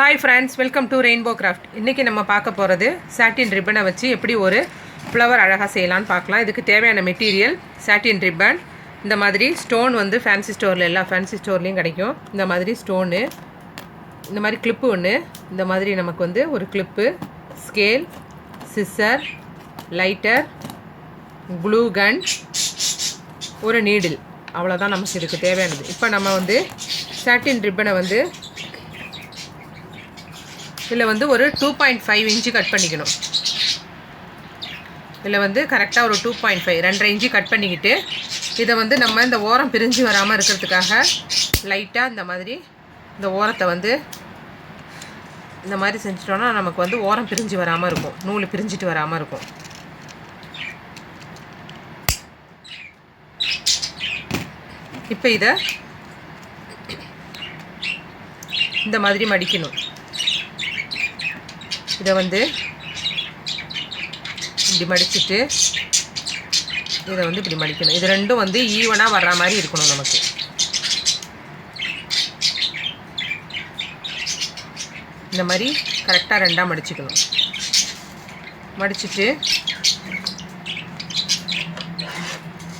Hi friends, welcome to Rainbow Craft. இன்னைக்கு நம்ம பார்க்க போறது satin ribbon வச்சு எப்படி ஒரு flower அழகா செய்யலாம்னு பார்க்கலாம். இதுக்கு தேவையான மெட்டீரியல் satin ribbon. இந்த மாதிரி ஸ்டோன் வந்து ஃபேன்சி ஸ்டோர்ல எல்லா ஃபேன்சி ஸ்டோர்லயும் கிடைக்கும். இந்த மாதிரி ஸ்டோன், இந்த மாதிரி கிளிப் ஒன்னு, இந்த மாதிரி நமக்கு வந்து ஒரு clip, scale, scissor, lighter, glue gun, ஒரு நீடில். அவ்வளவுதான் நமக்கு இதுக்கு தேவையானது. இப்போ நம்ம வந்து satin ribbon வந்து இதில் வந்து ஒரு 2.5 இன்ச்சு கட் பண்ணிக்கணும். இதில் வந்து கரெக்டாக ஒரு 2.5 2.5 இன்ச்சு கட் பண்ணிக்கிட்டு இதை வந்து நம்ம இந்த ஓரம் பிரிஞ்சு வராமல் இருக்கிறதுக்காக லைட்டாக இந்த மாதிரி இந்த ஓரத்தை வந்து இந்த மாதிரி செஞ்சிட்டோன்னா நமக்கு வந்து ஓரம் பிரிஞ்சு வராமல் இருக்கும், நூல் பிரிஞ்சிட்டு வராமல் இருக்கும். இப்போ இதை இந்த மாதிரி மடிக்கணும். இதை வந்து இப்படி மடிச்சுட்டு இதை வந்து இப்படி மடிக்கணும். இது ரெண்டும் வந்து ஈவனாக வர்ற மாதிரி இருக்கணும் நமக்கு. இந்த மாதிரி கரெக்டாக ரெண்டாக மடிச்சுக்கணும். மடிச்சுட்டு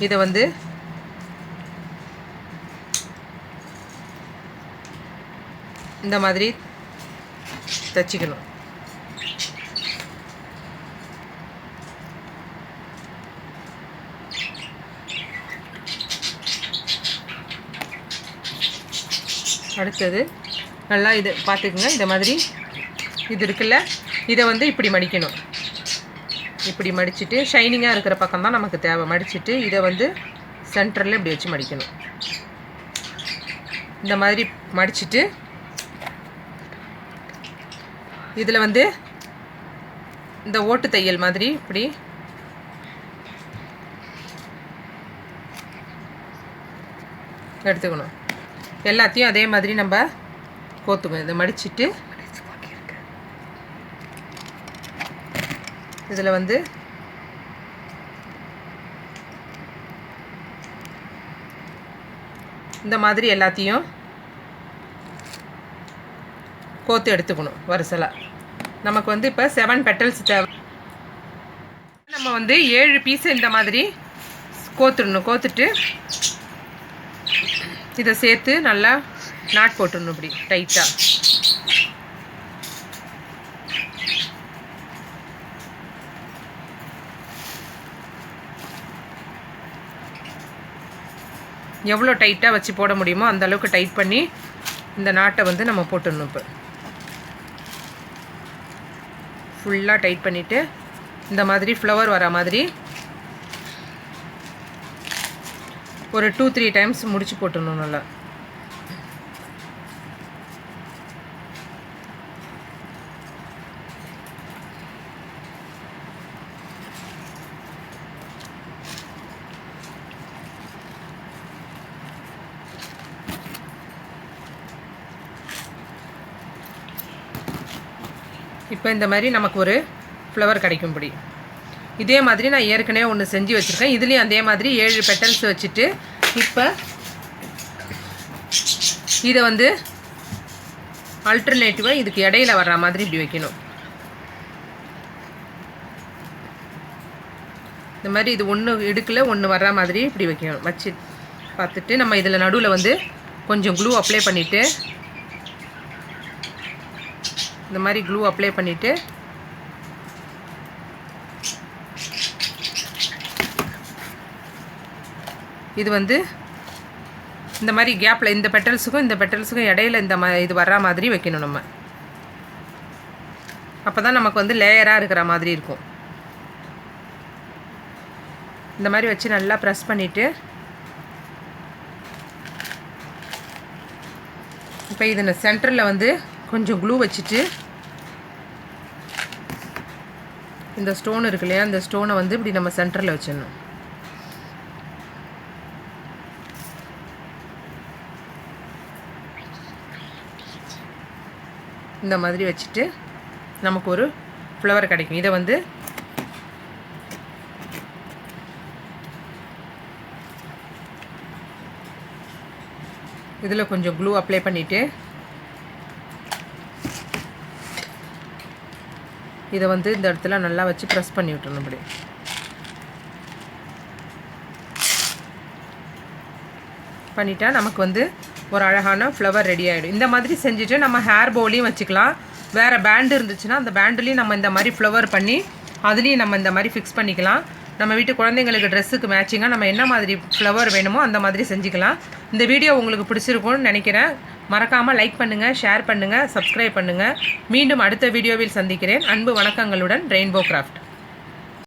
இதை வந்து இந்த மாதிரி தச்சிக்கணும். அடுத்தது நல்லா இது பார்த்துக்குங்க. இந்த மாதிரி இது இருக்குல்ல, இதை வந்து இப்படி மடிக்கணும். இப்படி மடிச்சுட்டு ஷைனிங்காக இருக்கிற பக்கம் தான் நமக்கு தேவை. மடிச்சுட்டு இதை வந்து சென்டரில் இப்படி வச்சு மடிக்கணும். இந்த மாதிரி மடிச்சுட்டு இதில் வந்து இந்த ஓட்டு தையல் மாதிரி இப்படி எடுத்துக்கணும். எல்லாத்தையும் அதே மாதிரி நம்ம கோத்துக்கணும். இதை மடிச்சுட்டு இதில் வந்து இந்த மாதிரி எல்லாத்தையும் கோத்து எடுத்துக்கணும் வரிசலாக. நமக்கு வந்து இப்போ 7 பெட்டல்ஸ் தேவை. நம்ம வந்து 7 பீஸ் இந்த மாதிரி கோத்துடணும். கோத்துட்டு இதை சேர்த்து நல்லா நாட் போட்டுடணும் இப்படி டைட்டாக. எவ்வளோ டைட்டாக வச்சு போட முடியுமோ அந்த அளவுக்கு டைட் பண்ணி இந்த நாட்டை வந்து நம்ம போட்டுடணும். இப்போ ஃபுல்லாக டைட் பண்ணிவிட்டு இந்த மாதிரி ஃப்ளவர் வர மாதிரி ஒரு 2-3 டைம்ஸ் முடிச்சு போட்டுடணும் நல்லா. இப்போ இந்த மாதிரி நமக்கு ஒரு ஃப்ளவர் கிடைக்கும்படி இதே மாதிரி நான் ஏற்கனவே ஒன்று செஞ்சு வச்சுருக்கேன். இதுலேயும் அதே மாதிரி 7 பெட்டல்ஸ் வச்சுட்டு இப்போ இதை வந்து ஆல்டர்னேட்டிவாக இதுக்கு இடையில வர்ற மாதிரி இப்படி வைக்கணும். இந்த மாதிரி இது ஒன்று இடுக்கில் ஒன்று வர்ற மாதிரி இப்படி வைக்கணும். வச்சு பார்த்துட்டு நம்ம இதில் நடுவில் வந்து கொஞ்சம் க்ளூ அப்ளை பண்ணிவிட்டு இந்த மாதிரி க்ளூ அப்ளை பண்ணிவிட்டு இது வந்து இந்த மாதிரி கேப்பில் இந்த பெட்டல்ஸுக்கும் இந்த பெட்டல்ஸுக்கும் இடையில இந்த இது வர்ற மாதிரி வைக்கணும் நம்ம. அப்போ தான் நமக்கு வந்து லேயராக இருக்கிற மாதிரி இருக்கும். இந்த மாதிரி வச்சு நல்லா ப்ரெஸ் பண்ணிவிட்டு இப்போ இது சென்டரில் வந்து கொஞ்சம் க்ளூ வச்சுட்டு இந்த ஸ்டோன் இருக்கு இல்லையா, இந்த ஸ்டோனை வந்து இப்படி நம்ம சென்டரில் வச்சிடணும். இந்த மாதிரி வச்சுட்டு நமக்கு ஒரு ஃப்ளவர் கிடைக்கும். இதை வந்து இதில் கொஞ்சம் க்ளூ அப்ளை பண்ணிவிட்டு இதை வந்து இந்த இடத்துல நல்லா வச்சு ப்ரெஸ் பண்ணி விட்டுறணும். இப்படி பண்ணிட்டா நமக்கு வந்து ஒரு அழகான ஃப்ளவர் ரெடி ஆகிடும். இந்த மாதிரி செஞ்சுட்டு நம்ம ஹேர் பவுலையும் வச்சுக்கலாம். வேறு பேண்டு இருந்துச்சுன்னா அந்த பேண்டுலேயும் நம்ம இந்த மாதிரி ஃப்ளவர் பண்ணி அதுலேயும் நம்ம இந்த மாதிரி ஃபிக்ஸ் பண்ணிக்கலாம். நம்ம வீட்டு குழந்தைங்களுக்கு ட்ரெஸ்ஸுக்கு மேட்சிங்காக நம்ம என்ன மாதிரி ஃப்ளவர் வேணுமோ அந்த மாதிரி செஞ்சுக்கலாம். இந்த வீடியோ உங்களுக்கு பிடிச்சிருக்கும்னு நினைக்கிறேன். மறக்காமல் லைக் பண்ணுங்கள், ஷேர் பண்ணுங்கள், சப்ஸ்கிரைப் பண்ணுங்கள். மீண்டும் அடுத்த வீடியோவில் சந்திக்கிறேன். அன்பு வணக்கங்களுடன் ரெயின்போ கிராஃப்ட்.